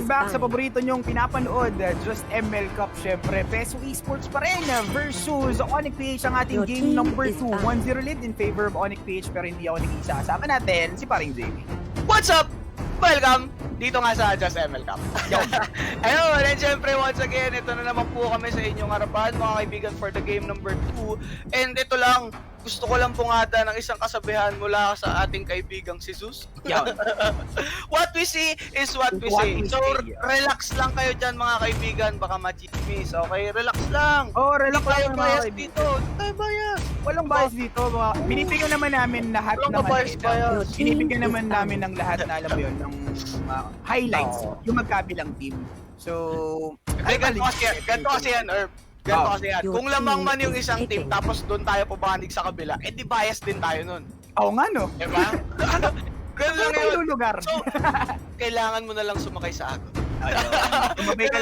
Back sa paborito nyong pinapanood, Just ML Cup syempre. Peso Esports pa rin versus Onic PH ang ating game number 2. 1-0 lead in favor of Onic PH pero hindi ako nag-isa. Kasama natin si paring Jamie. What's up? Welcome dito nga sa Just ML Cup. Ayun, and syempre once again, ito na naman po kami sa inyong harapan mga kaibigan for the game number 2. And ito lang, gusto ko lang bungada ng isang kasabihan mula sa ating kaibigang si Zeus. What we see is what we see. So relax lang kayo dyan mga kaibigan, baka ma-chismis. Okay, relax lang. Oh, relax lang mga bias kaibigan. dito. Tayo bias. Walang bias dito. Binibigyan naman namin lahat ng bias. Binibigyan naman namin ng lahat na alam mo yun, ng highlights, yung magkabilang team. So, ganito kasi yan, Herb. Ganito kasi yan. Kung lamang man yung isang team, tapos doon tayo pumanig sa kabila, di bias din tayo nun. Oo nga no. Diba? Ganun lang yun. Lugar. So, kailangan mo na lang sumakay sa agos. Tumabay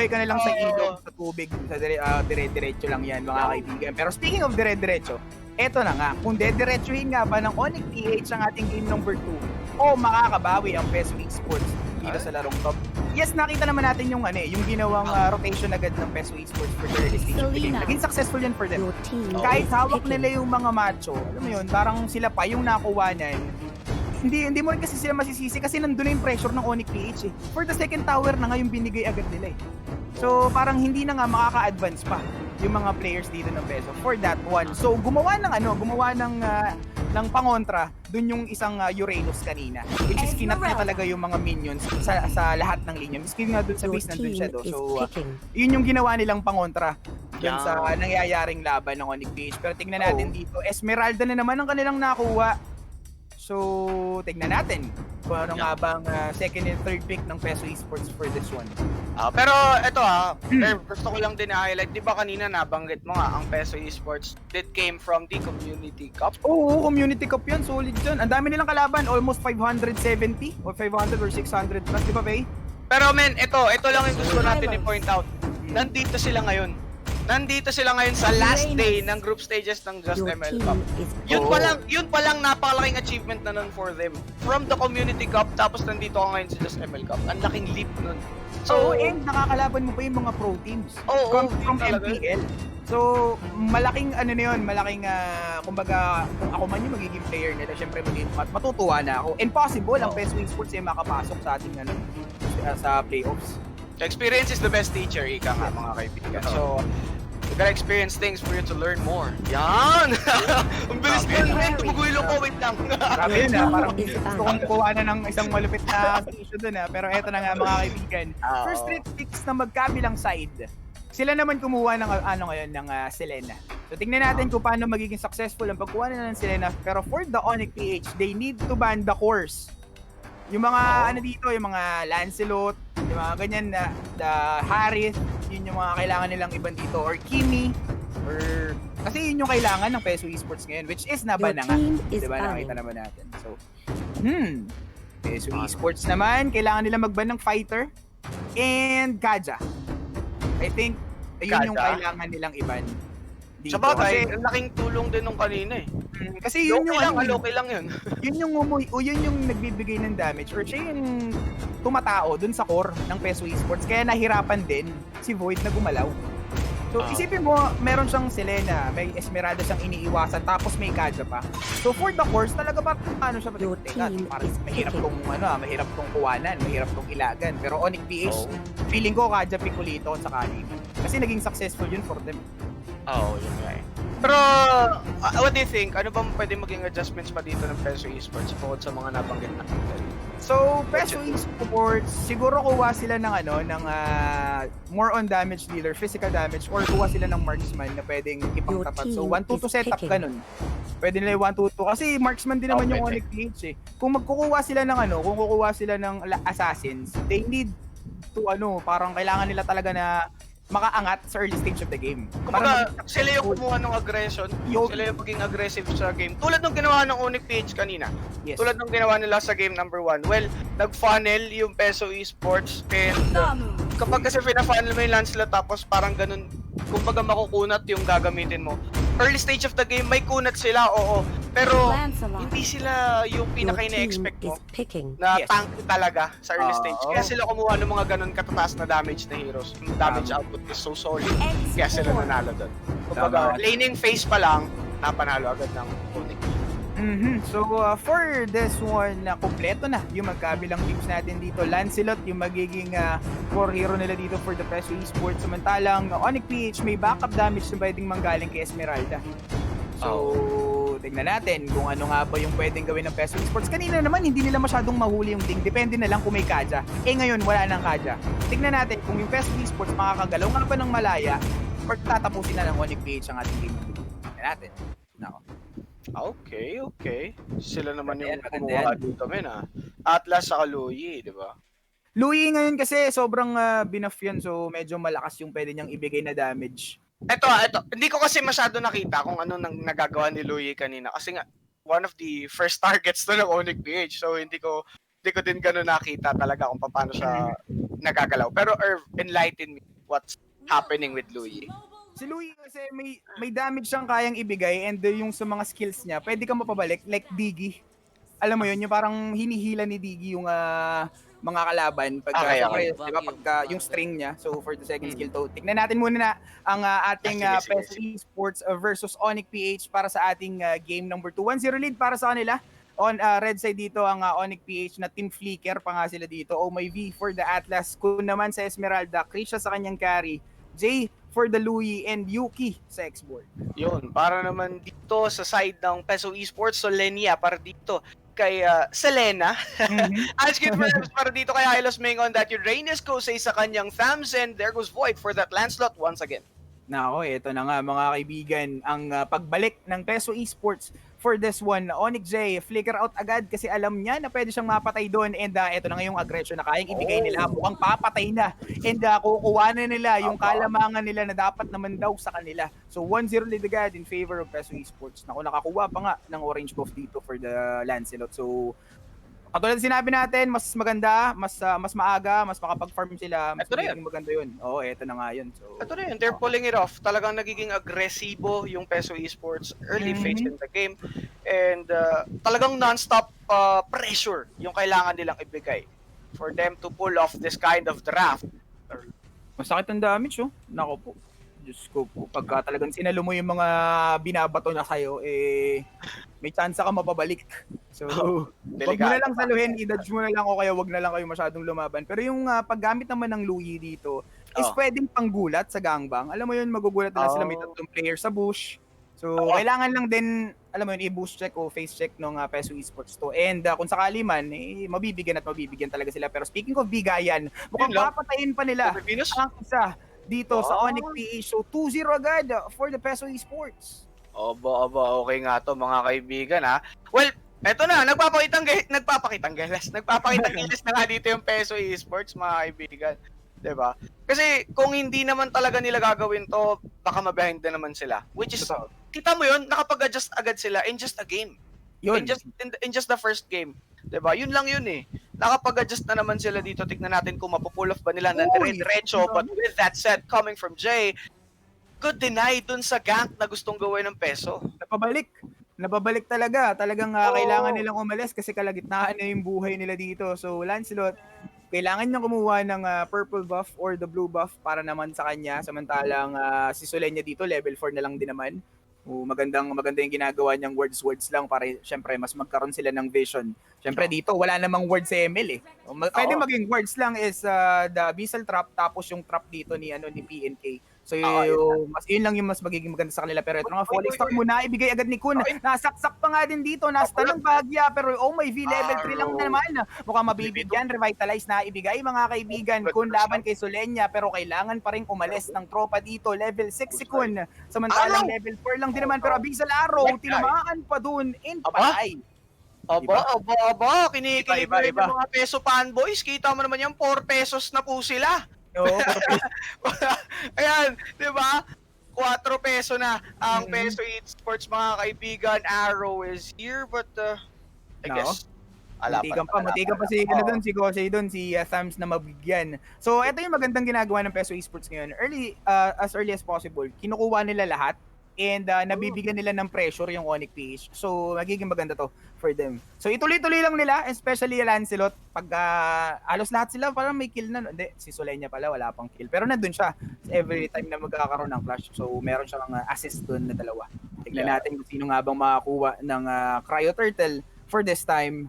ka na lang sa ilog, sa tubig, sa dire-diretso lang yan mga kaibigan. Pero speaking of dire-diretso, eto na nga, kung dire-diretsuhin nga ba ng Onic PH ang ating game number 2 o makakabawi ang Peso Esports dito sa larong top. Yes, nakita naman natin yung yung ginawang rotation agad ng Peso Esports for the early stage of the game. Naging successful yan for them. Kahit hawak nila yung mga macho, alam mo yun, parang sila pa yung nakuwanan. Hindi mo rin kasi sila masisisi kasi nandun na yung pressure ng Onic PH eh. For the second tower na nga yung binigay agad nila eh. So parang hindi na nga makaka-advance pa yung mga players dito ng Peso for that one. So gumawa ng pangontra dun yung isang Uranus kanina, which is kinat niya talaga yung mga minions sa lahat ng linya. Miski nga dun sa base nandun siya do. So yun yung ginawa nilang pangontra dun sa nangyayaring laban ng Onic PH. Pero tingnan natin dito, Esmeralda na naman ang kanilang nakuha. So, tignan natin kung ano nga bang second and third pick ng Peso Esports for this one. Pero ito gusto ko lang din i-highlight, di ba kanina nabanggit mo nga ang Peso Esports that came from the Community Cup? Oo, Community Cup yan, solid dyan. Ang dami nilang kalaban, almost 570 or 500 or 600 plus, di ba Faye? Pero men, ito lang yung gusto natin i-point out. Nandito sila ngayon sa last day ng group stages ng Just ML Cup. Yun pa lang napakalaking achievement na nun for them. From the Community Cup, tapos nandito ka ngayon sa Just ML Cup. Ang laking leap nun. So, and nakakalaban mo pa yung mga pro teams from MPL. So, malaking kumbaga, kung ako man yung magiging player nila, syempre matutuwa na ako. And possible, ang Peso Esports ay makapasok sa ating sa playoffs. Experience is the best teacher, ika nga mga kaibigan. So, you gotta experience things for you to learn more. Yan! Ang bilis ko rin, tumugulo ko, wait lang. Grabe yun parang gusto kong kuha na ng isang malupit na issue dun pero eto na nga mga kaibigan. First 3 picks na magkabilang side. Sila naman kumuha ng ngayon ng Selena. So tingnan natin kung paano magiging successful ang pagkuha nila ng Selena. Pero for the Onic PH, they need to ban the course. Yung mga dito, yung mga Lancelot, yung mga ganyan na Harith, yun yung mga kailangan nilang iban dito, or Kimi, or kasi yun yung kailangan ng Peso Esports ngayon, which is naban na nga. Diba, nakita naman natin. So, Peso Esports naman, kailangan nila magban ng fighter and Kaja. I think, yun yung kailangan nilang iban. Dito. Sa bagay, ang laking tulong din nung kanina eh. Kasi yun Loki lang yun. Yun yung nagbibigay ng damage or siya yung tumatao dun sa core ng Peso Esports. Kaya nahirapan din si Void na gumalaw. So isipin mo, meron siyang Selena, may Esmeralda siyang iniiwasan, tapos may Kaja pa. So for the course, talaga ba siya parang mahirap tong kuwanan, mahirap tong ilagan. Pero Onic PH, feeling ko Kaja Picolito sa Kaliman. Kasi naging successful yun for them. Yun nga eh. Pero, what do you think? Ano bang pwede maging adjustments pa dito ng Peso Esports bukod sa mga nabanggit na? So, Peso Esports, siguro kuha sila ng more on damage dealer, physical damage, or kuha sila ng marksman na pwedeng ipangtapat. So, 1-2 setup ganun. Pwede nila yung 1-2. Kasi marksman din naman yung Onic PH eh. Kung kukuha sila ng assassins, they need to parang kailangan nila talaga na makaangat sa early stage of the game. Kumbaga, sila yung kumuha ng aggression, sila yung maging aggressive sa game. Tulad ng ginawa ng Onic PH kanina. Yes. Tulad ng ginawa nila sa game number 1. Well, nag-funnel yung Peso Esports and kapag kasi pina-funnel mo yung Lancelot tapos parang ganun, kumbaga makukunat yung gagamitin mo. early stage of the game, may kunat sila, oo. Pero hindi sila yung pinaka-ina-expect mo na Yes. tank talaga sa early stage. Oo. Kaya sila kumuha ng mga ganun katataas na damage na heroes. Yung damage output is so solid. Kaya sila nanalo doon. Kumbaga, laning phase pa lang, napanalo agad ng Onic. So for this one, kompleto na yung magkabilang teams natin dito. Lancelot yung magiging core hero nila dito for the Peso Esports. Samantalang Onic PH may backup damage na pwedeng manggaling kay Esmeralda. So tignan natin kung ano nga ba yung pwedeng gawin ng Peso Esports. Kanina naman hindi nila masyadong mahuli yung ding. Depende na lang kung may Kaja. Ngayon wala nang Kaja. Tignan natin kung yung Peso Esports makakagalaw nga ba ng malaya or tatapusin na ng Onic PH ang ating game. Tignan natin. Nako. Okay. Sila naman yung Maganda kumuha dito, men Atlas sa Luyi, di ba? Luyi ngayon kasi sobrang binuff yun, so medyo malakas yung pwede niyang ibigay na damage. Ito. Hindi ko kasi masyado nakita kung ano nang nagagawa ni Luyi kanina. Kasi nga, one of the first targets to ng Onic PH. So, hindi ko din gano'n nakita talaga kung paano siya nagagalaw. Pero Irv, enlighten me what's happening with Luyi. Si Luyi kasi may damage siyang kayang ibigay and yung sa mga skills niya, pwede kang mapabalik like Diggy. Alam mo yun, yung parang hinihila ni Diggy yung mga kalaban pag diba, pag yung string niya. So for the second skill to, tignan natin muna na ang ating Peso Esports versus Onic PH para sa ating game number 2. 1-0 lead para sa kanila. On red side dito ang Onic PH na Team Flicker pa nga sila dito. Oh my V for the Atlas. Kun naman sa Esmeralda, Krisha sa kanyang carry. J for the Luyi and Yuki sa X-Board. Yun, para naman dito sa side ng Peso Esports, so Lenia para dito kay Selena. Asking for para dito kay Hylos Mingon that your Reynes goes sa kanyang Thams and there goes Void for that Lancelot once again. Nako, ito na nga mga kaibigan, ang pagbalik ng Peso Esports for this one. Onic J, flicker out agad kasi alam niya na pwede siyang mapatay doon and ito na nga yung aggression na kayang ibigay nila. Mukhang papatay na and kukuha na nila yung kalamangan nila na dapat naman daw sa kanila. So 1-0 lead agad in favor of Peso Esports. Naku, nakakuha pa nga ng orange buff dito for the Lancelot. So katulad sinabi natin, mas maganda, mas maaga, mas makapag-farm sila, mas magiging maganda yun. Oo, eto na nga yun. So, ito na yun, they're pulling it off. Talagang nagiging agresibo yung Peso Esports early phase in the game. And talagang non-stop pressure yung kailangan nilang ibigay for them to pull off this kind of draft. Masakit ang damage, oh. Nako po. Diyos ko po. Pagka talagang sinalo mo yung mga binabato na kayo, may chance ka mapabalik. So, wag mo na lang saluhin, i-dodge mo na lang o kaya wag na lang kayo masyadong lumaban. Pero yung paggamit naman ng Luyi dito is pwedeng panggulat sa gangbang. Alam mo yun, magugulat na sila, may tatlong player sa bush. So, kailangan lang din, alam mo yun, i-boost check o face check ng Peso Esports to. And kung sakali man, mabibigyan talaga sila. Pero speaking of bigayan, mukhang papatayin pa nila ang isa dito sa Onic PH. So 2-0 agad for the Peso Esports. Oba, okay nga to mga kaibigan ha. Well, eto na, nagpapakitang gilas na nga dito yung Peso Esports mga kaibigan. 'Di ba? Kasi kung hindi naman talaga nila gagawin to, baka mabehind na naman sila. Which is, kita mo yun, nakapag-adjust agad sila in just a game. Yun. In just the first game. 'Di ba? Yun lang yun eh. Nakapag-adjust na naman sila dito. Tignan natin kung mapupull off ba nila ng dire-diretso. But with that said, coming from Jay, good deny dun sa gank na gustong gawin ng Peso. Napabalik talaga. Talagang kailangan nilang umalis kasi kalagitnaan na yung buhay nila dito. So Lancelot, kailangan niyang kumuha ng purple buff or the blue buff para naman sa kanya. Samantalang si Solenia dito, level 4 na lang din naman. Maganda yung ginagawa niyang words lang para syempre mas magkaroon sila ng vision. Syempre dito wala namang words sa ML eh. Pwede maging words lang is the Abyssal Trap tapos yung trap dito ni PNK. So yun lang yung mas magiging maganda sa kanila. Pero ito nga, Falling Star muna, ibigay agad ni Kun. Nasaksak pa nga din dito, nasta ng bagya. Pero oh my V, level 3 lang naman. Mukhang mabibigyan, revitalize na ibigay mga kaibigan. Kun laban kay Solenia, pero kailangan pa rin umalis ng tropa dito. Level 6 si Kun. Samantalang level 4 lang din naman. Pero Abyssal Arrow, tinamaan pa dun in patay. Aba, kinikilig mo yung mga Peso fanboys. Kita mo naman yung 4 pesos na po sila. Ayan, di ba? 4 peso na ang Peso Esports mga kaibigan. Arrow is here but I guess Matigan pa si si Gosey doon, si Thams na mabigyan. So ito yung magandang ginagawa ng Peso Esports ngayon. As early as possible, kinukuha nila lahat and nabibigyan nila ng pressure yung Onic PH. So magiging maganda to for them. So ituloy-tuloy lang nila, especially Lancelot, pag halos lahat sila parang may kill na. Hindi, si Solenia pala wala pang kill. Pero nandun siya every time na magkakaroon ng clash. So meron siyang assist doon na dalawa. Tignan natin kung sino nga bang makakuha ng Cryo Turtle for this time.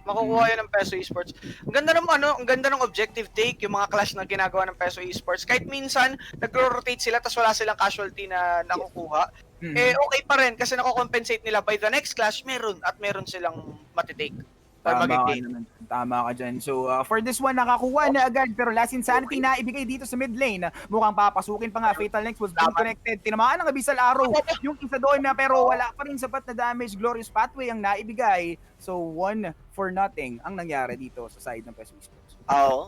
Makukuha yun ng Peso Esports. Ang ganda ng ang ganda ng objective take, yung mga clash na ginagawa ng Peso Esports. Kahit minsan nagro-rotate sila tapos wala silang casualty na nakukuha, okay pa rin kasi nako-compensate nila by the next clash meron silang matitake. Tama ka dyan. So, for this one, nakakuha na agad. Pero last insanity na ibigay dito sa mid lane. Mukhang papasukin pa nga. Fatal Links was being connected. Tinamaan ng Abyssal Arrow. Yung isa doon na pero wala pa rin sapat na damage. Glorious Pathway ang naibigay. So, 1-0 ang nangyari dito sa side ng Peso Esports.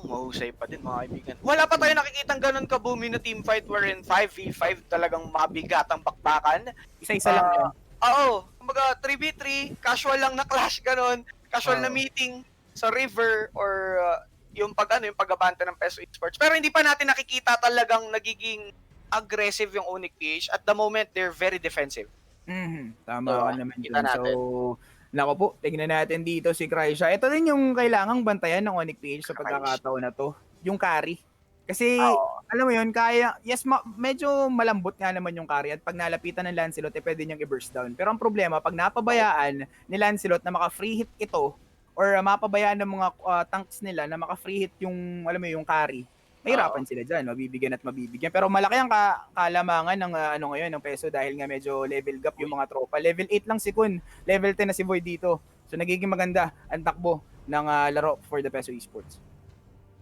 Mahusay pa din mga kaibigan. Wala pa tayo nakikitang ganun ka-booming na teamfight wherein 5v5 talagang mabigat ang bakbakan. Isa-isa lang yan. Kumbaga 3v3, casual lang na clash ganun. Casual na meeting sa river or yung pagbabanta ng Peso Esports. Pero hindi pa natin nakikita talagang nagiging aggressive yung Onic PH. At the moment, they're very defensive. Tama ka naman dyan. So, nako po, tignan natin dito si Krysha. Ito din yung kailangang bantayan ng Onic PH sa pagkakataon na to. Yung carry. Kasi, alam mo yun, medyo malambot nga naman yung carry at pag nalapitan ng Lancelot, pwede niyang i-burst down. Pero ang problema, pag napabayaan ni Lancelot na maka-free hit ito, or mapabayaan ng mga tanks nila na maka-free hit yung, alam mo yung carry, mahirapan sila dyan, mabibigyan. Pero malaki ang kalamangan ng ngayon, ng Peso dahil nga medyo level gap yung mga tropa. Level 8 lang si Kun, level 10 na si Void dito. So nagiging maganda ang takbo ng laro for the Peso Esports.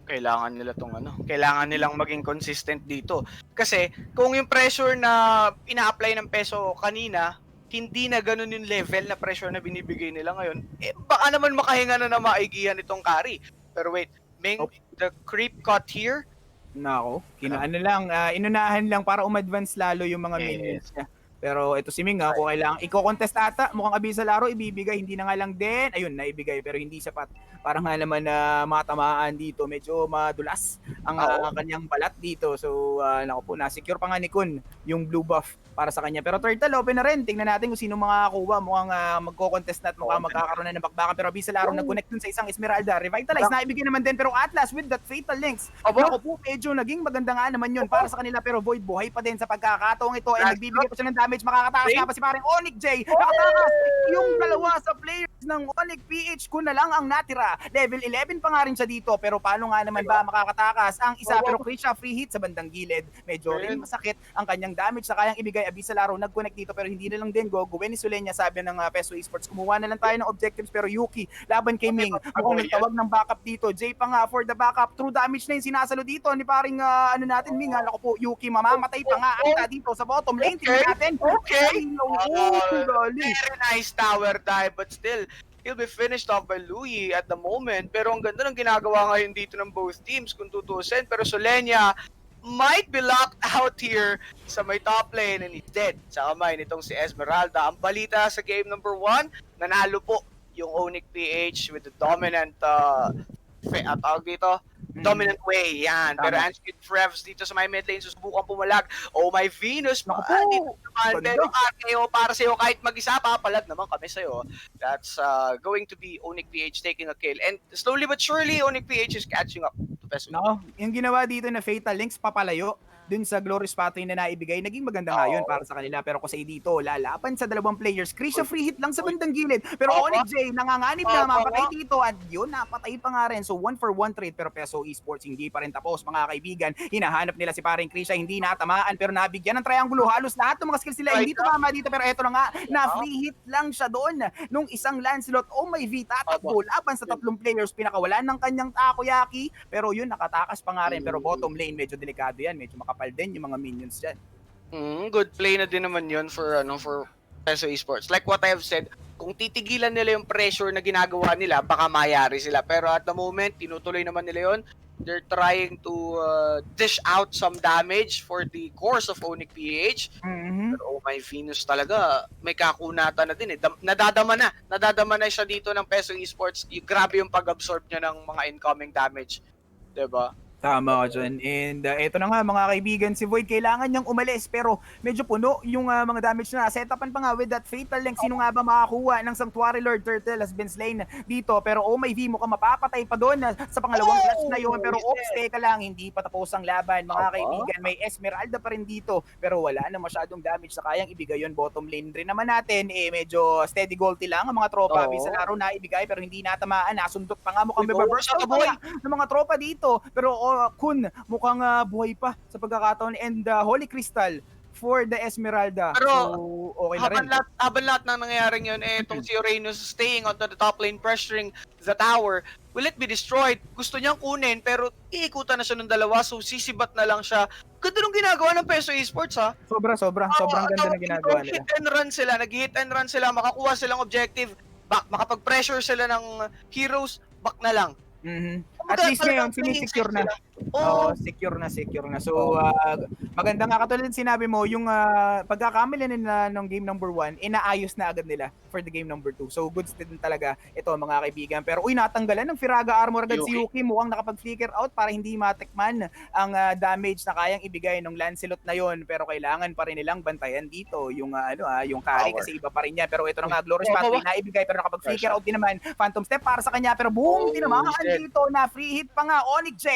Kailangan nilang maging consistent dito. Kasi kung yung pressure na ina-apply ng Peso kanina, hindi na ganun yung level na pressure na binibigay nila ngayon, baka naman makahinga na maigihan itong carry. Pero wait, the creep caught here. Nako, inunahan lang para umadvance lalo yung mga minions niya. Pero ito si Ming kung kailangan i-contest ata, mukhang Abyssal Arrow ibibigay, hindi na nga lang din. Ayun, naibigay pero hindi sapat. Parang nga naman na matamaan dito, medyo madulas ang kanyang balat dito. So, nako po, na-secure pa nga ni Kun yung blue buff para sa kanya. Pero turtle, open na rin. Tingnan natin kung sino makakakuha. Mukhang magko-contest na at mukhang magkakaroon na ng bakbakan. Pero Abyssal Arrow nag-connect dun sa isang Esmeralda. Revitalize, naibigay naman din. Pero Atlas with that Fatal Links. Nako po, medyo naging maganda nga naman yun para sa kanila. Pero Void buhay pa din sa pagkakataong ito. And nagbibigay pa siya ng damage. Makakatakas nga pa si parang Onic J. Nakatakas yung dalawa sa players ng Onic PH. Kun na lang ang natira. Level 11 pa nga rin siya dito. Pero paano nga naman ba makakatakas ang isa? Pero Krisha free hit sa bandang gilid. Medyo rin masakit ang kanyang damage sa kayang ibigay. Abyssal Arrow nag-connect dito pero hindi na lang din gagawin ni Solenia. Sabi ng Peso Esports, kumuha na lang tayo ng objectives. Pero Yuki laban kay Ming, mukhang nagtawag ng backup dito. Jay pa nga for the backup. True damage na yung sinasalo dito ni paring Ming. Hala ko po, Yuki mamamatay pa nga ata dito sa bottom lane. Tingnan natin. Very nice tower dive but still he'll be finished off by Louis at the moment. Pero ang ganda ng ginagawa ngayon dito ng both teams kung tutusin. Pero Solenia might be locked out here sa may top lane and he's dead sa kamay nitong si Esmeralda. Ang balita sa game number 1, nanalo po yung Onic PH with the dominant dominant way, yan. Pero Ansquid Frevs dito sa my mid lane, susubukan pumalag. Oh my Venus, dito naman. Pero RKO para sa'yo, kahit mag-isa, papalag naman kami sa'yo. That's going to be Onic PH taking a kill. And slowly but surely, Onic PH is catching up to Peso. Yung ginawa dito na Fatal Links, papalayo dun sa Glorious Pathway na naibigay, naging maganda nga yun para sa kanila. Pero kasi dito, lalaban sa dalawang players. Krisha free hit lang sa bandang gilid. Pero Onic J, nanganganib na mapatay dito. At yun, napatay pa nga rin. So 1-for-1 trade. Pero Peso Esports hindi pa rin tapos, mga kaibigan. Hinahanap nila si paring Krisha, hindi natamaan. Pero nabigyan ng triangulo. Halos lahat ng mga skills nila hindi tumama dito. Pero eto na nga, na free hit lang siya doon. Nung isang Lancelot, oh my V, tatakbo. Laban sa tatlong players, pinakawalan ng kanyang takoyaki. Pero yun, nakatakas pa nga rin. Pero bottom lane, medyo delikado yan. Medyo makapal din yung mga minions dyan. Good play na din naman yun for Peso Esports. Like what I have said, kung titigilan nila yung pressure na ginagawa nila, baka mayari sila. Pero at the moment, tinutuloy naman nila yun. They're trying to dish out some damage for the course of Onic PH. Pero oh my Venus talaga, may kakunatan na din eh. Nadadama na siya dito ng Peso Esports. Grabe yung pag-absorb niya ng mga incoming damage. Diba? Tama ka dyan. And eto na nga mga kaibigan, si Void kailangan niyang umalis pero medyo puno yung mga damage na. Setapan pa nga with that Fatal Link. Sino nga ba makakuha ng Sanctuary Lord? Turtle has been slain dito. Pero oh my V, mukhang mapapatay pa doon sa pangalawang clash na yun. Pero oops, teka lang, hindi pa tapos ang laban mga kaibigan. May Esmeralda pa rin dito pero wala na masyadong damage na kayang ibigay yun. Bottom lane rin naman natin, medyo steady goalty lang ang mga tropa. Sa laro na ibigay pero hindi natamaan. Nasundot pa nga mukhang burst out pa ng mga tropa dito. Pero Kun, mukhang buhay pa sa pagkakataon and Holy Crystal for the Esmeralda. Pero so, okay na rin. Habang lahat ng nangyayaring yun, itong si Uranus staying on the top lane, pressuring the tower, will it be destroyed? Gusto niyang kunin, pero iikutan na siya ng dalawa, so sisibat na lang siya. Ganda nung ginagawa ng Peso Esports, ha? Sobrang ganda na ginagawa nila. Nag-hit and run sila, makakuha silang objective, back, makapag-pressure sila ng heroes, back na lang. At least ngayon, sinisecure na. Secure na. So, maganda nga katulad ng sinabi mo, yung pagkakamali nila ng game number 1, inaayos na agad nila for the game number 2. So, goods din talaga ito mga kaibigan. Pero natanggalan ng Firaga armor agad si Yuki. Mukhang nakapag-flicker out para hindi matikman ang damage na kayang ibigay ng Lancelot na yon. Pero kailangan pa rin nilang bantayan dito yung yung carry kasi iba pa rin yan. Pero ito na nga, Glorious Pathway na ibigay pero nakapag-flicker out din naman. Phantom Step para sa kanya pero boom, tinamaan dito na free hit pa nga Onic J.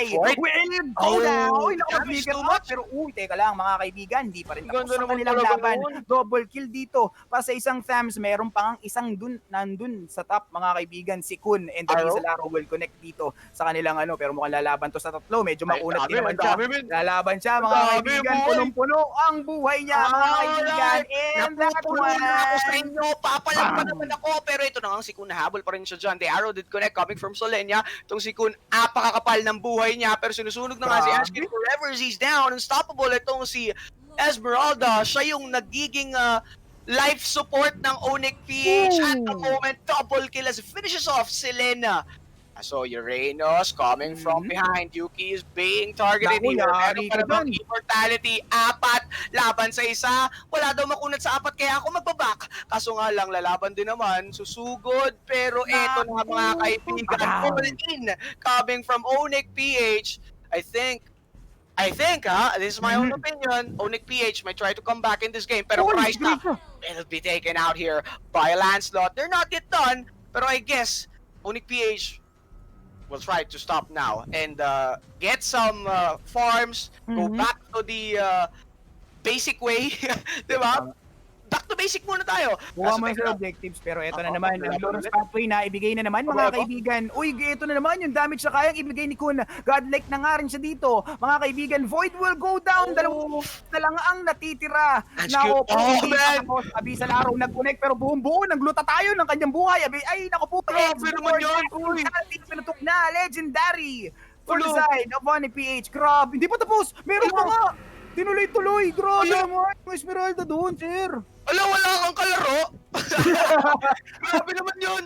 Go down! Nakapag-flicker out pero teka lang mga kaibigan, hindi pa rin tapos sa kanilang laban. Double kill dito pa sa isang Thams. Meron pang isang nandun sa top mga kaibigan si Kun and the laro will connect dito sa kanilang pero mukhang lalaban to sa tatlo. Medyo makunat din naman siya. Lalaban siya mga kaibigan. Punong-puno ang buhay niya mga kaibigan. And that one. Ako sa inyo, papalag pa naman ako. Pero ito na nga si Kun, nahabol pa rin siya dyan. The arrow did connect coming from Solenia. Itong si Kun, apakakapal ng buhay niya. Pero sinusunog na nga si Ashkin. Forever he's down. Unstoppable itong si Esmeralda. Siya yung nagiging life support ng Onic PH. At the moment, double kill as finishes off Selena. So Uranus coming from behind. Yuki is being targeted here. Meron pa namang immortality. 4 laban sa isa. Wala daw makunat sa 4 kaya ako magbabak. Kaso nga lang lalaban din naman. Susugod. Pero eto na mga kaibigan. All in coming from Onic PH. I think this is my own opinion, Onic PH might try to come back in this game, pero Price na, it'll be taken out here by Lancelot. They're not yet done, pero I guess Onic PH will try to stop now and get some farms, go back to the basic way, di ba? Back to basic muna tayo. Buha mo yung objectives pero ito na naman ang Glorious Pathway na ibigay na naman mga kaibigan. Ito na naman yung damage na kayang ibigay ni Kun. Godlike na nga rin siya dito. Mga kaibigan, Void will go down. Dalawang na lang ang natitira. Abisal araw nag-connect pero buong-buo nagluta tayo ng kanyang buhay. Ay, naku po. Grabe naman yun. Pinutok na. Legendary. For the side of Onic PH. Grabe. Hindi pa tapos. Meron pa nga. Tinuloy-tuloy. Grabe naman. Yung Esmeralda doon, sir. Wala kang kalaro. Grabe naman yun.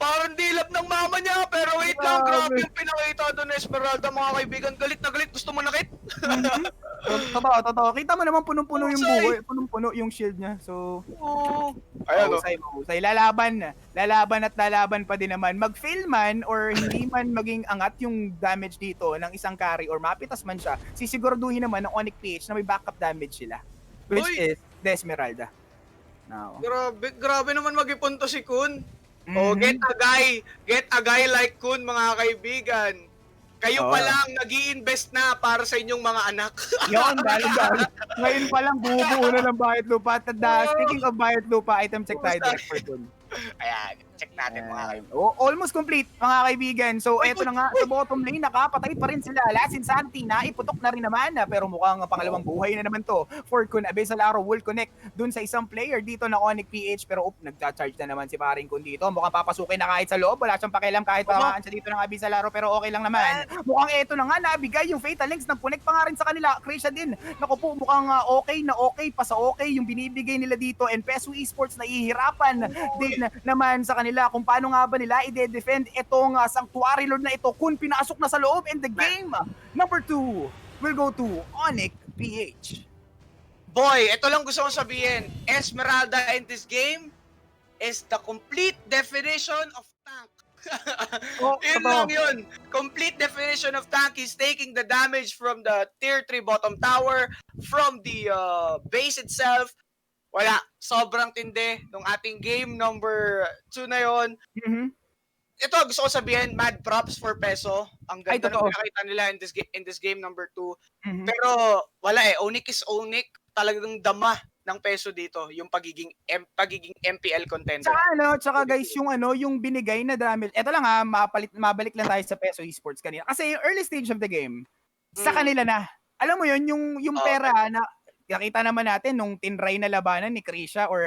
Parang dilap ng mama niya. Pero wait lang, grabe yung pinakita doon na Esmeralda, mga kaibigan. Galit na galit. Gusto mo nakit? Totoo. Kita mo naman punong-puno yung buhay. Punong-puno yung shield niya. So, mahusay. Lalaban at lalaban pa din naman. Mag-fail man or hindi man maging angat yung damage dito ng isang carry or mapitas man siya, sisiguraduhin naman ng Onic PH na may backup damage sila. Which is the Esmeralda. No. Grabe naman mag-ipunto si Kun. Get a guy like Kun, mga kaibigan. Kayo pa lang nag-i-invest na para sa inyong mga anak. Yun, dahil. Ngayon pa lang bubuo na ng Bayad Lupa. At speaking of Bayad Lupa, item check tayo direct for dun. Ayan, check natin mga kaibigan. Almost complete mga kaibigan. So eto na nga sa bottom lane, nakapatay pa rin sila. Lasin Santi na iputok na rin naman pero mukhang pangalawang buhay na naman to for Kun. Abisal Arrow will connect dun sa isang player dito na Onic PH pero nagcha-charge na naman si paring Kun dito. Mukhang papasukin na kahit sa loob. Wala siyang pakialam kahit pamaan siya dito ng Abisal Arrow pero okay lang naman. Mukhang eto na nga nabigay yung Fatal Links, nag-connect pa nga rin sa kanila. Krisha din. Naku po, mukhang okay pa sa okay yung binibigay nila dito and Peso Esports na ihirapan din naman sa kanila kung paano nga ba nila i-defend itong Sanctuary Lord na ito kung pinasok na sa loob and the game number 2 will go to Onic PH. Boy, ito lang gusto kong sabihin. Esmeralda in this game is the complete definition of tank. Yun totoo. lang yun. Complete definition of tank is taking the damage from the tier 3 bottom tower, from the base itself. Wala. Sobrang tindi nung ating game number 2 na yon. Mhm. Ito, gusto ko sabihin, mad props for Peso. Ang Ay, ganda ng totoo. pinakita nila in this game number 2. Mhm. Pero wala eh. Onic is Onic. Talagang dama ng Peso dito. Yung pagiging MPL contender. Tsaka guys, yung binigay na damage. Eto lang mabalik lang tayo sa Peso Esports kanina. Kasi yung early stage of the game, sa Mm. kanila na. Alam mo yun, yung Oh, pera na nakita naman natin nung tinry na labanan ni Krisha or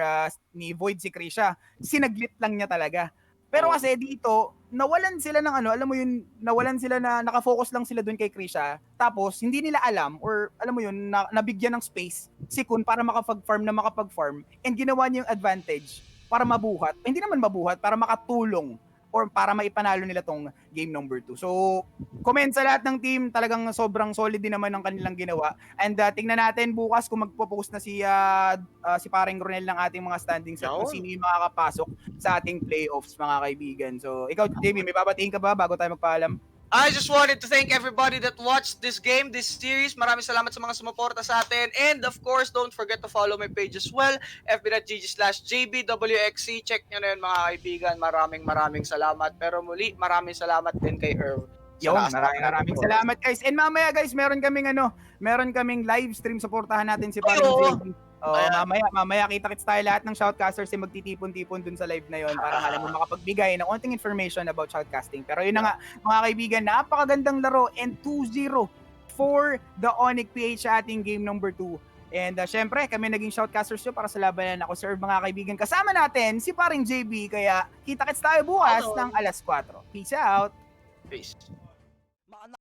ni Void si Krisha, sinaglit lang niya talaga. Pero oh. kasi dito, nawalan sila ng alam mo yun, nawalan sila na nakafocus lang sila doon kay Krisha. Tapos hindi nila alam or alam mo yun, nabigyan ng space si Kun para makapag-farm and ginawa niya yung advantage para mabuhat. Hindi naman mabuhat, para makatulong or para maipanalo nila tong game number 2. So, comment sa lahat ng team, talagang sobrang solid din naman ang kanilang ginawa. And tingnan natin bukas kung magpo-post na si Paring Ronel ng ating mga standings at kung sino yung makakapasok sa ating playoffs, mga kaibigan. So, ikaw, JB, may babatiin ka ba bago tayo magpaalam? I just wanted to thank everybody that watched this game, this series. Maraming salamat sa mga sumuporta sa atin. And of course, don't forget to follow my page as well, fb.gg/jbwxc. Check nyo na yun, mga kaibigan. Maraming salamat. Pero muli, maraming salamat din kay Irv. Maraming salamat guys. And mamaya guys, meron kaming live stream, suportahan natin si Ay, Paring oo. JB. Mamaya kita-kits tayo lahat ng shoutcasters yung magtitipon-tipon dun sa live na yon para alam mo makapagbigay ng konting information about shoutcasting. Pero yun na nga, mga kaibigan, napakagandang laro and 2-0 for the Onic PH sa ating game number 2. And syempre, kami naging shoutcasters nyo para sa labanan. Ako, sir, mga kaibigan. Kasama natin si Paring JB. Kaya kita-kits tayo bukas ng alas 4. Peace out! Peace.